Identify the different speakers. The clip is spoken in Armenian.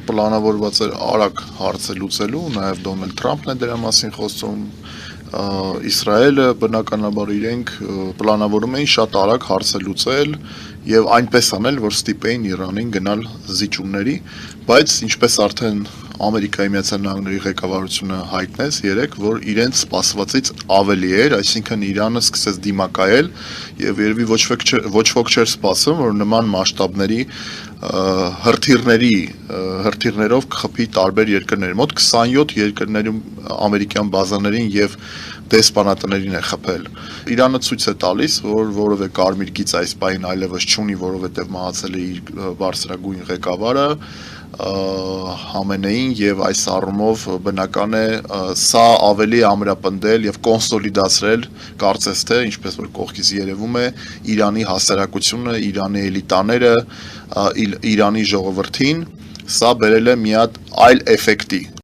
Speaker 1: Պլանավորված էր արագ հարցը լուծելու, նաև Դոնալդ Թրամփն է դրա մասին խոսում, Իսրայելը բնականաբար իրենք պլանավորում էին շատ արագ հարցը լուծել եւ այնպես անել, որ ստիպեին Իրանին գնալ զիջումների, բայց ինչպես արդեն Ամերիկայի Միացյալ Նահանգների ղեկավարությունը հայտնեց երեկ, որ իրենց սպասվածից ավելի էր, այսինքն Իրանը սկսեց դիմակայել եւ երևի ոչ ոք չէր սպասում, որ նման մասշտաբների հրթիռներով կխփի տարբեր երկրների, մոտ 27 երկրներում ամերիկյան բազաներին եւ դեսպանատներին է խփել։ Իրանը ցույց է տալիս, որ որևէ կարմիր գիծ այս պահին այլևս չունի, որովհետեւ մահացել է իր բարձրագույն ղեկավարը Համենեին եւ այս առումով բնական է սա ավելի ամրապնդել եւ կոնսոլիդացրել կարծես թե ինչպես որ կողքից երևում է Իրանի հասարակությունը, Իրանի էլիտաները, Իրանի ժողովրդին, սա բերել է մի հատ այլ էֆեկտի